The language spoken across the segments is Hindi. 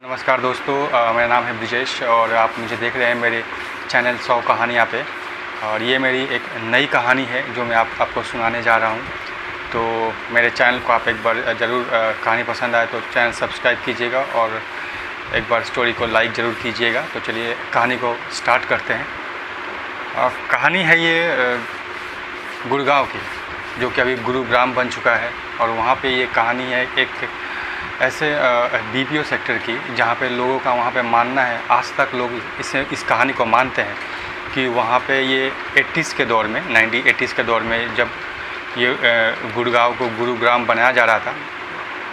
नमस्कार दोस्तों, मेरा नाम है ब्रिजेश और आप मुझे देख रहे हैं मेरे चैनल 100 कहानियाँ पे। और ये मेरी एक नई कहानी है जो मैं आपको सुनाने जा रहा हूँ। तो मेरे चैनल को आप एक बार ज़रूर कहानी पसंद आए तो चैनल सब्सक्राइब कीजिएगा और एक बार स्टोरी को लाइक ज़रूर कीजिएगा। तो चलिए कहानी को स्टार्ट करते हैं। कहानी है ये गुड़गांव की, जो कि अभी गुरुग्राम बन चुका है। और वहाँ पे ये कहानी है एक ऐसे बीपीओ सेक्टर की, जहाँ पे लोगों का वहाँ पे मानना है, आज तक लोग इस कहानी को मानते हैं कि वहाँ पे ये 80s के दौर में 1980s के दौर में जब ये गुड़गांव को गुरुग्राम बनाया जा रहा था,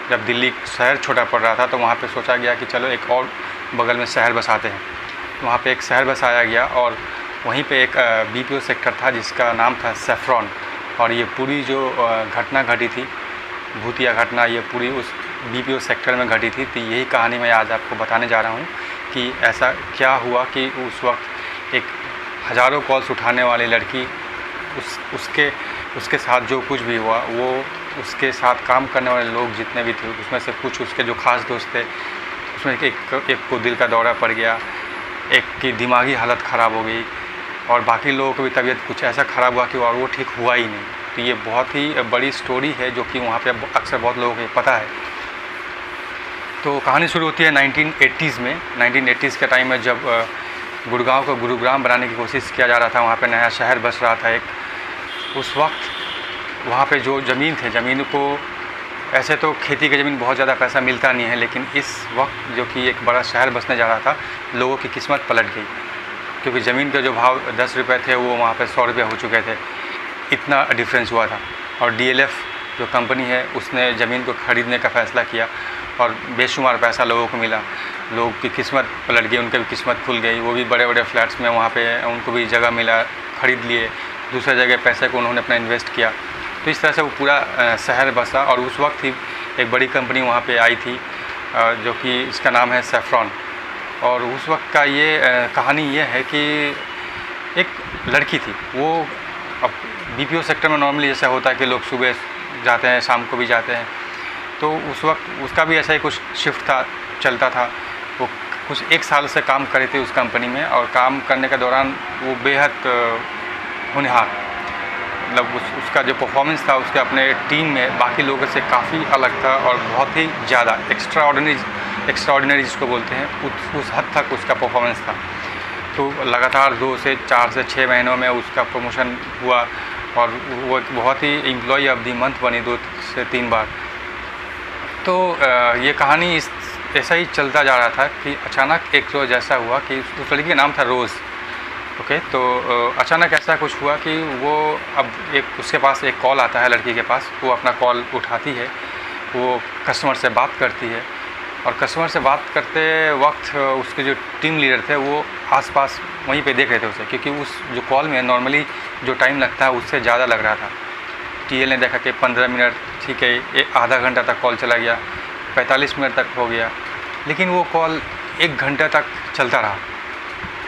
जब दिल्ली शहर छोटा पड़ रहा था, तो वहाँ पे सोचा गया कि चलो एक और बगल में शहर बसाते हैं। वहाँ पे एक शहर बसाया गया और वहीं पे एक बीपीओ सेक्टर था जिसका नाम था सेफ्रॉन। और ये पूरी जो घटना घटी थी, भूतिया घटना, ये पूरी उस बीपीओ सेक्टर में घटी थी। तो यही कहानी मैं आज आपको बताने जा रहा हूँ कि ऐसा क्या हुआ कि उस वक्त एक हज़ारों कॉल्स उठाने वाली लड़की, उसके साथ जो कुछ भी हुआ, वो उसके साथ काम करने वाले लोग जितने भी थे, उसमें से कुछ उसके जो ख़ास दोस्त थे, उसमें एक को दिल का दौरा पड़ गया, एक की दिमागी हालत ख़राब हो गई और बाकी लोगों की भी तबीयत कुछ ऐसा ख़राब हुआ कि वो ठीक हुआ ही नहीं। तो ये बहुत ही बड़ी स्टोरी है जो कि वहाँ पे अक्सर बहुत लोगों को पता है। तो कहानी शुरू होती है 1980s में। 1980s के टाइम में जब गुड़गांव को गुरुग्राम बनाने की कोशिश किया जा रहा था, वहाँ पे नया शहर बस रहा था एक। उस वक्त वहाँ पे जो ज़मीन थे, ज़मीन को ऐसे तो खेती की ज़मीन बहुत ज़्यादा पैसा मिलता नहीं है, लेकिन इस वक्त जो कि एक बड़ा शहर बसने जा रहा था, लोगों की किस्मत पलट गई, क्योंकि ज़मीन के जो भाव 10 रुपये थे वो वहाँ पे 100 रुपये हो चुके थे। इतना डिफरेंस हुआ था। और डीएलएफ जो कंपनी है, उसने ज़मीन को ख़रीदने का फ़ैसला किया और बेशुमार पैसा लोगों को मिला। लोगों की किस्मत पलट गई, उनकी भी किस्मत खुल गई। वो भी बड़े बड़े फ्लैट्स में वहाँ पे उनको भी जगह मिला, ख़रीद लिए, दूसरे जगह पैसे को उन्होंने अपना इन्वेस्ट किया। तो इस तरह से वो पूरा शहर बसा। और उस वक्त ही एक बड़ी कंपनी वहाँ पे आई थी जो कि इसका नाम है सेफ्रॉन। और उस वक्त का ये कहानी ये है कि एक लड़की थी, वो अब बीपीओ सेक्टर में नॉर्मली जैसा होता है कि लोग सुबह जाते हैं, शाम को भी जाते हैं। तो उस वक्त उसका भी ऐसा ही कुछ शिफ्ट था, चलता था। वो कुछ 1 साल से काम कर रही थी उस कंपनी में, और काम करने के दौरान वो बेहद होनहार, मतलब उसका जो परफॉर्मेंस था उसके अपने टीम में बाकी लोगों से काफ़ी अलग था और बहुत ही ज़्यादा एक्स्ट्राऑर्डिनरी जिसको बोलते हैं, उस हद तक उसका परफॉर्मेंस था। तो लगातार 2 से 4 से 6 महीनों में उसका प्रमोशन हुआ और वो एक बहुत ही एम्प्लॉय ऑफ द मंथ बनी 2 से 3 बार। तो ये कहानी ऐसा ही चलता जा रहा था कि अचानक एक रोज़ ऐसा हुआ कि उस लड़की का नाम था रोज़। ओके, तो अचानक ऐसा कुछ हुआ कि वो अब उसके पास एक कॉल आता है लड़की के पास। वो अपना कॉल उठाती है, वो कस्टमर से बात करती है और कस्टमर से बात करते वक्त उसके जो टीम लीडर थे वो आसपास वहीं पे देख रहे थे उसे, क्योंकि उस जो कॉल में नॉर्मली जो टाइम लगता है उससे ज़्यादा लग रहा था। टीएल ने देखा कि 15 मिनट ठीक है, आधा घंटा तक कॉल चला गया, 45 मिनट तक हो गया, लेकिन वो कॉल 1 घंटा तक चलता रहा।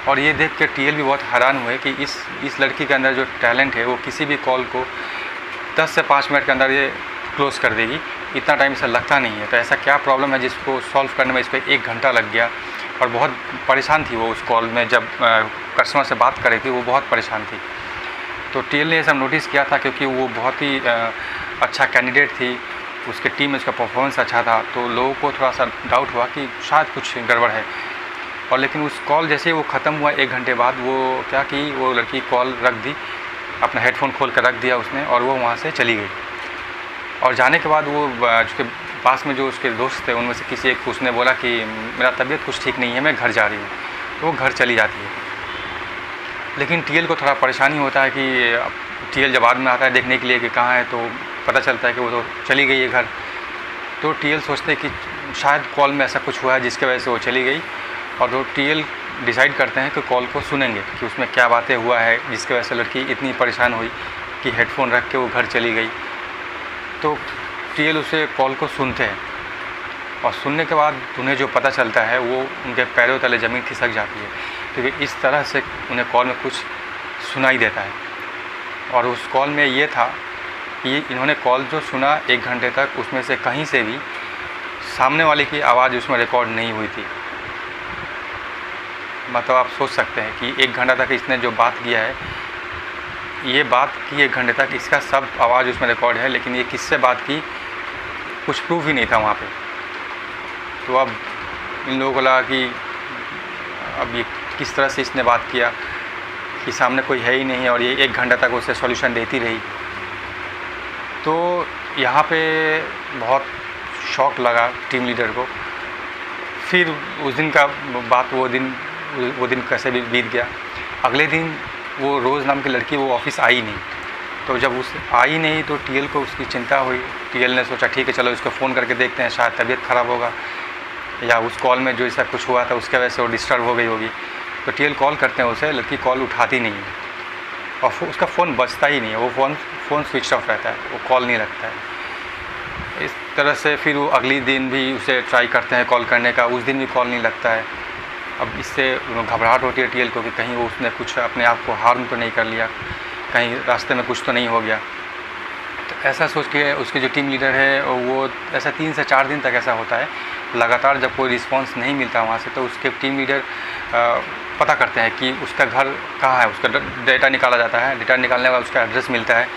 और ये देख के टीएल भी बहुत हैरान हुए कि इस लड़की के अंदर जो टैलेंट है, वो किसी भी कॉल को 10 से 5 मिनट के अंदर ये क्लोज़ कर देगी, इतना टाइम इसे लगता नहीं है। तो ऐसा क्या प्रॉब्लम है जिसको सॉल्व करने में इस पर 1 घंटा लग गया। और बहुत परेशान थी वो उस कॉल में, जब कस्टमर से बात कर रही थी वो बहुत परेशान थी। तो टीएल ने ये सब नोटिस किया था, क्योंकि वो बहुत ही अच्छा कैंडिडेट थी, उसके टीम में उसका परफॉर्मेंस अच्छा था। तो लोगों को थोड़ा सा डाउट हुआ कि शायद कुछ गड़बड़ है। और लेकिन उस कॉल जैसे वो ख़त्म हुआ 1 घंटे बाद, वो क्या की, वो लड़की कॉल रख दी, अपना हेडफोन खोल कर रख दिया उसने और वो वहाँ से चली गई। और जाने के बाद वो उसके पास में जो उसके दोस्त थे उनमें से किसी एक उसने बोला कि मेरा तबीयत कुछ ठीक नहीं है, मैं घर जा रही हूँ। तो वो घर चली जाती है। लेकिन टीएल को थोड़ा परेशानी होता है कि टीएल जब बाद में आता है देखने के लिए कि कहाँ है, तो पता चलता है कि वो तो चली गई है घर। तो टीएल सोचते हैं कि शायद कॉल में ऐसा कुछ हुआ है जिसकी वजह से वो चली गई। और तो टीएल डिसाइड करते हैं कि कॉल को सुनेंगे कि उसमें क्या बातें हुआ है जिसकी वजह से लड़की इतनी परेशान हुई कि हेडफोन रख के वो घर चली गई। तो टीएल उसे कॉल को सुनते हैं और सुनने के बाद उन्हें जो पता चलता है वो उनके पैरों तले ज़मीन खिसक जाती है, क्योंकि इस तरह से उन्हें कॉल में कुछ सुनाई देता है। और उस कॉल में ये था कि इन्होंने कॉल जो सुना 1 घंटे तक, उसमें से कहीं से भी सामने वाले की आवाज़ उसमें रिकॉर्ड नहीं हुई थी। मतलब आप सोच सकते हैं कि 1 घंटा तक इसने जो बात किया है, ये बात की 1 घंटे तक, इसका सब आवाज़ उसमें रिकॉर्ड है, लेकिन ये किससे बात की कुछ प्रूफ ही नहीं था वहाँ पे। तो अब इन लोगों को लगा कि अब ये किस तरह से इसने बात किया कि सामने कोई है ही नहीं और ये 1 घंटा तक उसे सॉल्यूशन देती रही। तो यहाँ पे बहुत शॉक लगा टीम लीडर को। फिर उस दिन का बात, वो दिन कैसे भी बीत गया। अगले दिन वो रोज़ नाम की लड़की वो ऑफिस आई नहीं। तो जब उस आई नहीं तो टीएल को उसकी चिंता हुई। टीएल ने सोचा ठीक है चलो इसको फ़ोन करके देखते हैं, शायद तबीयत ख़राब होगा या उस कॉल में जो ऐसा कुछ हुआ था उसके वजह से वो डिस्टर्ब हो गई होगी। तो टीएल कॉल करते हैं उसे, लड़की कॉल उठाती नहीं है और उसका फ़ोन बजता ही नहीं है, वो फ़ोन स्विच ऑफ रहता है, वो कॉल नहीं लगता है। इस तरह से फिर वो अगली दिन भी उसे ट्राई करते हैं कॉल करने का, उस दिन भी कॉल नहीं लगता है। अब इससे घबराहट होती है टीएल को कि कहीं वो उसने कुछ अपने आप को हार्म तो नहीं कर लिया, कहीं रास्ते में कुछ तो नहीं हो गया। तो ऐसा सोच के उसके जो टीम लीडर है वो ऐसा 3 से 4 दिन तक ऐसा होता है, लगातार जब कोई रिस्पांस नहीं मिलता वहाँ से, तो उसके टीम लीडर पता करते हैं कि उसका घर कहाँ है। उसका डेटा निकाला जाता है, डेटा निकालने के बाद उसका एड्रेस मिलता है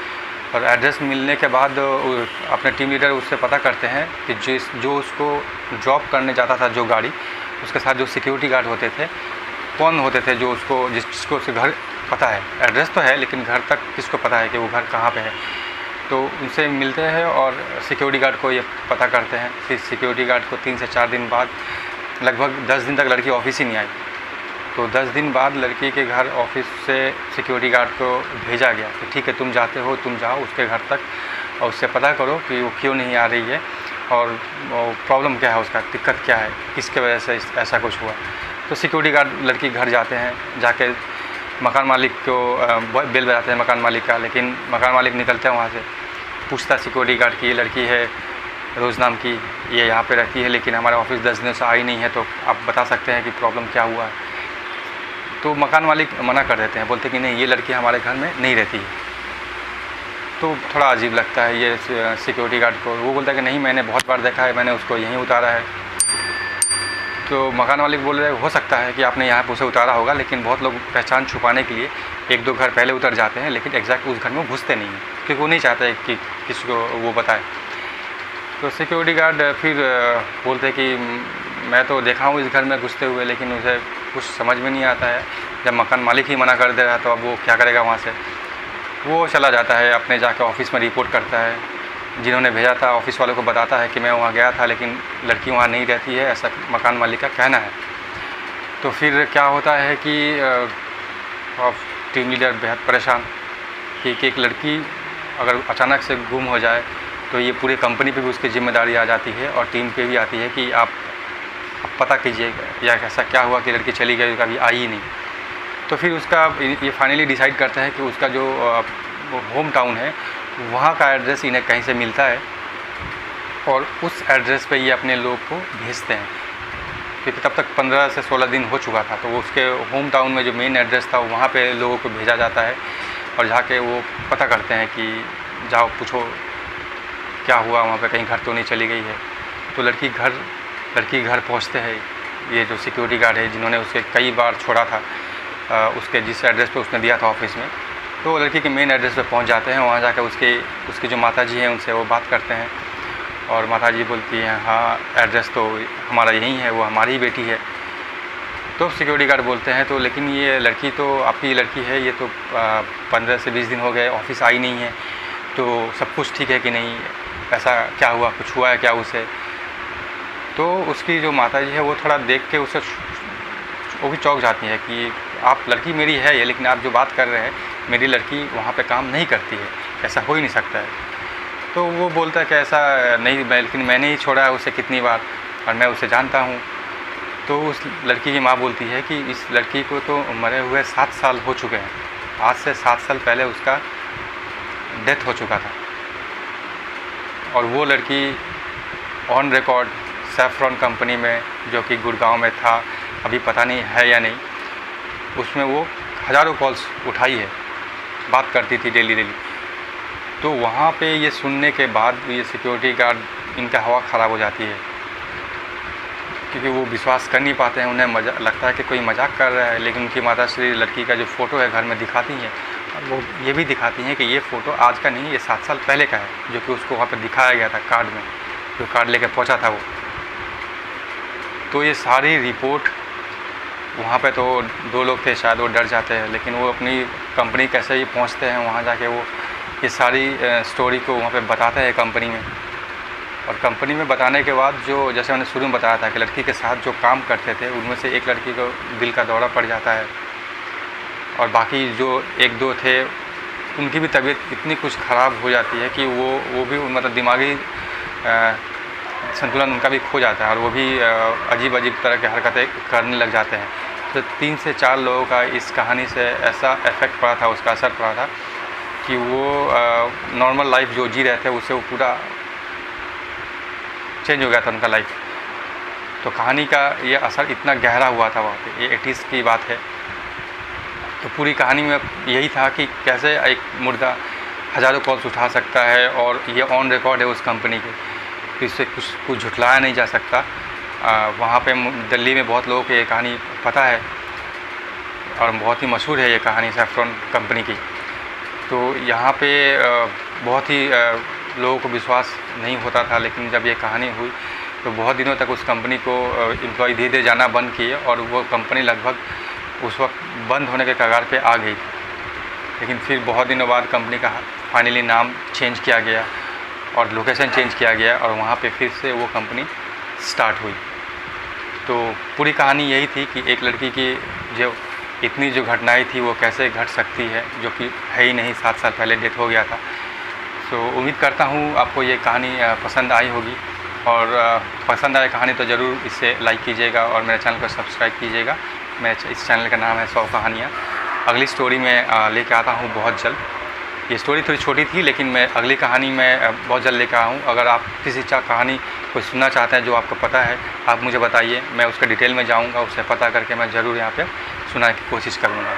और एड्रेस मिलने के बाद अपने टीम लीडर उससे पता करते हैं कि जो उसको ड्रॉप करने जाता था जो गाड़ी, उसके साथ जो सिक्योरिटी गार्ड होते थे, कौन होते थे जो जिसको उसके घर पता है। एड्रेस तो है लेकिन घर तक किसको पता है कि वो घर कहाँ पे है। तो उनसे मिलते हैं और सिक्योरिटी गार्ड को ये पता करते हैं। फिर सिक्योरिटी गार्ड को 3 से 4 दिन बाद, लगभग 10 दिन तक लड़की ऑफिस ही नहीं आई। तो 10 दिन बाद लड़की के घर ऑफिस से सिक्योरिटी गार्ड को भेजा गया कि ठीक है तुम जाते हो, तुम जाओ उसके घर तक और उससे पता करो कि वो क्यों नहीं आ रही है और प्रॉब्लम क्या है, उसका दिक्कत क्या है, किसके वजह से ऐसा कुछ हुआ। तो सिक्योरिटी गार्ड लड़की घर जाते हैं, जाके मकान मालिक को बेल बजाते हैं मकान मालिक का, लेकिन मकान मालिक निकलते हैं वहाँ से, पूछता सिक्योरिटी गार्ड की ये लड़की है रोज़ नाम की, ये यहाँ पे रहती है लेकिन हमारे ऑफिस 10 दिनों से आई नहीं है, तो आप बता सकते हैं कि प्रॉब्लम क्या हुआ है। तो मकान मालिक मना कर देते हैं, बोलते कि नहीं ये लड़की हमारे घर में नहीं रहती है। तो थोड़ा अजीब लगता है ये सिक्योरिटी गार्ड को। वो बोलता है कि नहीं मैंने बहुत बार देखा है, मैंने उसको यहीं उतारा है। तो मकान मालिक बोल रहे हो सकता है कि आपने यहाँ पर उसे उतारा होगा, लेकिन बहुत लोग पहचान छुपाने के लिए 1-2 घर पहले उतर जाते हैं, लेकिन एग्जैक्ट उस घर में घुसते नहीं हैं क्योंकि वो नहीं चाहते कि किसी को वो बताए। तो सिक्योरिटी गार्ड फिर बोलते कि मैं तो देखा हूँ इस घर में घुसते हुए, लेकिन उसे कुछ समझ में नहीं आता है। जब मकान मालिक ही मना कर दे रहा है तो अब वो क्या करेगा वहाँ से। वो चला जाता है अपने जाके ऑफिस में रिपोर्ट करता है, जिन्होंने भेजा था ऑफिस वालों को बताता है कि मैं वहाँ गया था लेकिन लड़की वहाँ नहीं रहती है, ऐसा मकान मालिक का कहना है। तो फिर क्या होता है कि टीम लीडर बेहद परेशान कि एक लड़की अगर अचानक से गुम हो जाए तो ये पूरे कंपनी पे भी उसकी जिम्मेदारी आ जाती है और टीम पे भी आती है कि आप पता कीजिए या ऐसा क्या हुआ कि लड़की चली गई, कभी आई ही नहीं। तो फिर उसका ये फाइनली डिसाइड करता है कि उसका जो होम टाउन है वहाँ का एड्रेस इन्हें कहीं से मिलता है और उस एड्रेस पे ये अपने लोग को भेजते हैं, क्योंकि तब तक 15 से 16 दिन हो चुका था। तो उसके होम टाउन में जो मेन एड्रेस था वहाँ पे लोगों को भेजा जाता है और जाके वो पता करते हैं कि जाओ पूछो क्या हुआ वहाँ पे, कहीं घर तो नहीं चली गई है। तो लड़की घर पहुँचते हैं, ये जो सिक्योरिटी गार्ड है जिन्होंने उसे कई बार छोड़ा था उसके जिस एड्रेस पे उसने दिया था ऑफिस में, तो लड़की के मेन एड्रेस पे पहुँच जाते हैं। वहाँ जाकर उसकी जो माताजी हैं उनसे वो बात करते हैं और माताजी बोलती हैं हाँ एड्रेस तो हमारा यही है, वो हमारी ही बेटी है। तो सिक्योरिटी गार्ड बोलते हैं तो लेकिन ये लड़की तो आपकी लड़की है, ये तो 15 से 20 दिन हो गए ऑफिस आई नहीं है, तो सब कुछ ठीक है कि नहीं, ऐसा क्या हुआ, कुछ हुआ है क्या उसे। तो उसकी जो माताजी है वो थोड़ा देख के उसे वो भी चौंक जाती है कि आप लड़की मेरी है ये, लेकिन आप जो बात कर रहे हैं मेरी लड़की वहाँ पे काम नहीं करती है, ऐसा हो ही नहीं सकता है। तो वो बोलता है कि ऐसा नहीं, लेकिन मैंने ही छोड़ा है उसे कितनी बार और मैं उसे जानता हूँ। तो उस लड़की की माँ बोलती है कि इस लड़की को तो मरे हुए 7 साल हो चुके हैं, आज से 7 साल पहले उसका डेथ हो चुका था और वो लड़की ऑन रिकॉर्ड सैफ्रॉन कंपनी में जो कि गुड़गांव में था, अभी पता नहीं है या नहीं, उसमें वो हज़ारों कॉल्स उठाई है, बात करती थी डेली। तो वहाँ पे ये सुनने के बाद ये सिक्योरिटी गार्ड इनका हवा ख़राब हो जाती है क्योंकि वो विश्वास कर नहीं पाते हैं, उन्हें लगता है कि कोई मजाक कर रहा है। लेकिन उनकी माताश्री लड़की का जो फ़ोटो है घर में दिखाती हैं, और वो ये भी दिखाती हैं कि ये फ़ोटो आज का नहीं, ये 7 साल पहले का है, जो कि उसको वहाँ पर दिखाया गया था कार्ड में, जो कार्ड लेकर पहुँचा था वो। तो ये सारी रिपोर्ट वहाँ पे तो 2 लोग थे, शायद वो डर जाते हैं, लेकिन वो अपनी कंपनी कैसे ही पहुँचते हैं वहाँ जाके, वो ये सारी स्टोरी को वहाँ पे बताते हैं कंपनी में। और कंपनी में बताने के बाद जो, जैसे मैंने शुरू में बताया था कि लड़की के साथ जो काम करते थे उनमें से एक लड़की को दिल का दौरा पड़ जाता है, और बाकी जो 1-2 थे उनकी भी तबीयत इतनी कुछ ख़राब हो जाती है कि वो भी मतलब दिमागी संतुलन उनका भी खो जाता है, और वो भी अजीब तरह की हरकतें करने लग जाते हैं। तो 3 से 4 लोगों का इस कहानी से ऐसा इफ़ेक्ट पड़ा था, उसका असर पड़ा था कि वो नॉर्मल लाइफ जो जी रहे थे उससे वो पूरा चेंज हो गया था उनका लाइफ। तो कहानी का ये असर इतना गहरा हुआ था वहाँ पे, ये 80s की बात है। तो पूरी कहानी में यही था कि कैसे एक मुर्दा हज़ारों कॉल्स उठा सकता है, और ये ऑन रिकॉर्ड है उस कंपनी के, तो इससे कुछ झुठलाया नहीं जा सकता। वहाँ पे दिल्ली में बहुत लोगों को ये कहानी पता है, और बहुत ही मशहूर है ये कहानी सैफ्रॉन कंपनी की। तो यहाँ पे बहुत ही लोगों को विश्वास नहीं होता था, लेकिन जब ये कहानी हुई तो बहुत दिनों तक उस कंपनी को एम्प्लॉय धीरे जाना बंद किए, और वो कंपनी लगभग उस वक्त बंद होने के कगार पे आ गई। लेकिन फिर बहुत दिनों बाद कंपनी का फाइनली नाम चेंज किया गया और लोकेशन चेंज किया गया, और वहाँ पे फिर से वो कंपनी स्टार्ट हुई। तो पूरी कहानी यही थी कि एक लड़की की जो इतनी जो घटनाएं थी वो कैसे घट सकती है, जो कि है ही नहीं, 7 साल पहले डेथ हो गया था। तो उम्मीद करता हूँ आपको ये कहानी पसंद आई होगी, और पसंद आए कहानी तो ज़रूर इसे लाइक कीजिएगा और मेरे चैनल को सब्सक्राइब कीजिएगा। मेरे इस चैनल का नाम है 100 कहानियाँ। अगली स्टोरी में लेके आता हूँ बहुत जल्द। ये स्टोरी थोड़ी छोटी थी, लेकिन मैं अगली कहानी में बहुत जल्द लेकर आऊँ। अगर आप किसी कहानी कोई सुनना चाहते हैं जो आपको पता है, आप मुझे बताइए, मैं उसका डिटेल में जाऊँगा, उससे पता करके मैं ज़रूर यहाँ पे सुनाने की कोशिश करूँगा।